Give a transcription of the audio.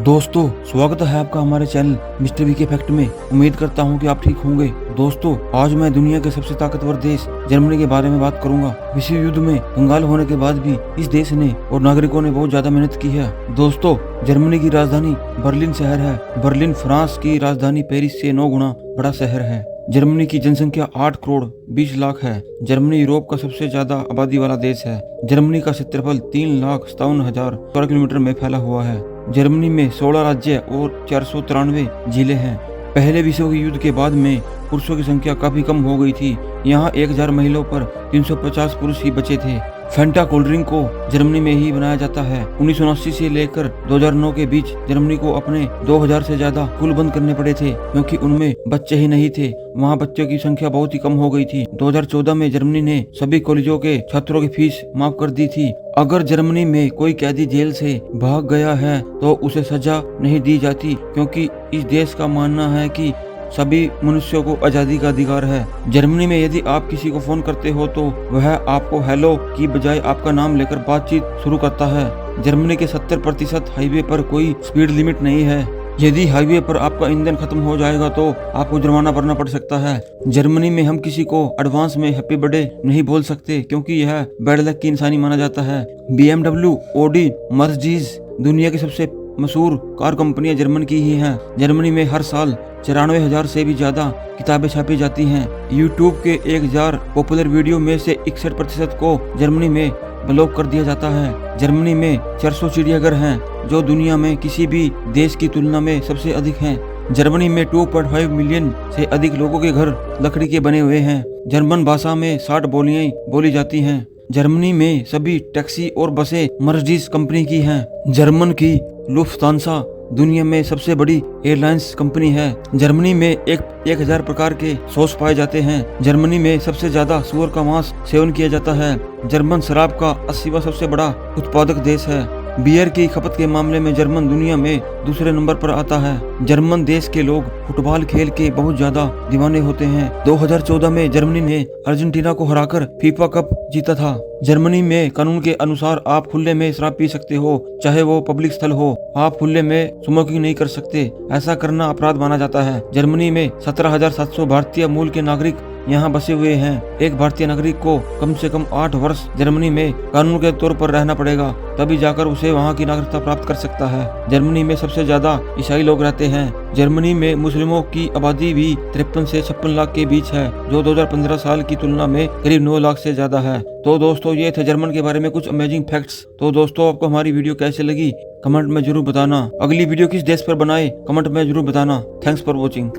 दोस्तों, स्वागत है आपका हमारे चैनल मिस्टर वी के फैक्ट में। उम्मीद करता हूं कि आप ठीक होंगे। दोस्तों, आज मैं दुनिया के सबसे ताकतवर देश जर्मनी के बारे में बात करूंगा। विश्व युद्ध में कंगाल होने के बाद भी इस देश ने और नागरिकों ने बहुत ज्यादा मेहनत की है। दोस्तों, जर्मनी की राजधानी बर्लिन शहर है। बर्लिन फ्रांस की राजधानी पेरिस से 9 गुना बड़ा शहर है। जर्मनी की जनसंख्या 8 करोड़ 20 लाख है। जर्मनी यूरोप का सबसे ज्यादा आबादी वाला देश है। जर्मनी का क्षेत्रफल 3,57,000 वर्ग किलोमीटर में फैला हुआ है। जर्मनी में 16 राज्य और 493 जिले हैं। पहले विश्व युद्ध के बाद में पुरुषों की संख्या काफी कम हो गई थी। यहाँ 1000 महिलाओं पर 350 पुरुष ही बचे थे। फैंटा कोल्ड ड्रिंक को जर्मनी में ही बनाया जाता है। 1979 से लेकर 2009 के बीच जर्मनी को अपने 2000 से ज्यादा स्कूल बंद करने पड़े थे, क्योंकि उनमें बच्चे ही नहीं थे। वहाँ बच्चों की संख्या बहुत ही कम हो गई थी। 2014 में जर्मनी ने सभी कॉलेजों के छात्रों की फीस माफ कर दी थी। अगर जर्मनी में कोई कैदी जेल से भाग गया है तो उसे सजा नहीं दी जाती, क्योंकि इस देश का मानना है कि सभी मनुष्यों को आजादी का अधिकार है। जर्मनी में यदि आप किसी को फोन करते हो तो वह आपको हेलो की बजाय आपका नाम लेकर बातचीत शुरू करता है। जर्मनी के 70% हाईवे पर कोई स्पीड लिमिट नहीं है। यदि हाईवे पर आपका ईंधन खत्म हो जाएगा तो आपको जुर्माना भरना पड़ सकता है। जर्मनी में हम किसी को एडवांस में हैप्पी बर्थडे नहीं बोल सकते, क्योंकि यह बैड लक की निशानी माना जाता है। BMW, ऑडी, मर्सिडीज दुनिया की सबसे मशहूर कार कंपनियां जर्मन की ही हैं। जर्मनी में हर साल 94,000 से भी ज्यादा किताबें छापी जाती हैं। यूट्यूब के 1000 पॉपुलर वीडियो में से 61% को जर्मनी में ब्लॉक कर दिया जाता है। जर्मनी में 400 चिड़ियाघर हैं, जो दुनिया में किसी भी देश की तुलना में सबसे अधिक हैं। जर्मनी में 2.5 मिलियन से अधिक लोगों के घर लकड़ी के बने हुए हैं। जर्मन भाषा में 60 बोलियां बोली जाती हैं। जर्मनी में सभी टैक्सी और बसें मर्सिडीज कंपनी की हैं। जर्मन की लुफ्तांसा दुनिया में सबसे बड़ी एयरलाइंस कंपनी है। जर्मनी में 1000 प्रकार के सॉस पाए जाते हैं। जर्मनी में सबसे ज्यादा सुअर का मांस सेवन किया जाता है। जर्मन शराब का 80वां सबसे बड़ा उत्पादक देश है। बियर की खपत के मामले में जर्मन दुनिया में दूसरे नंबर पर आता है। जर्मन देश के लोग फुटबॉल खेल के बहुत ज्यादा दीवाने होते हैं। 2014 में जर्मनी ने अर्जेंटीना को हराकर फीफा कप जीता था। जर्मनी में कानून के अनुसार आप खुले में शराब पी सकते हो, चाहे वो पब्लिक स्थल हो। आप खुले में स्मोकिंग नहीं कर सकते, ऐसा करना अपराध माना जाता है। जर्मनी में 17,700 भारतीय मूल के नागरिक यहाँ बसे हुए हैं। एक भारतीय नागरिक को कम से कम 8 वर्ष जर्मनी में कानून के तौर पर रहना पड़ेगा, तभी जाकर उसे वहाँ की नागरिकता प्राप्त कर सकता है। जर्मनी में सबसे ज्यादा ईसाई लोग रहते हैं। जर्मनी में मुस्लिमों की आबादी भी 53 से 56 लाख के बीच है, जो 2015 साल की तुलना में करीब 9 लाख से ज्यादा है। तो दोस्तों, ये थे जर्मन के बारे में कुछ अमेजिंग फैक्ट्स। तो दोस्तों, आपको हमारी वीडियो कैसे लगी कमेंट में जरूर बताना। अगली वीडियो किस देश पर बनाए कमेंट में जरूर बताना। Thanks for watching.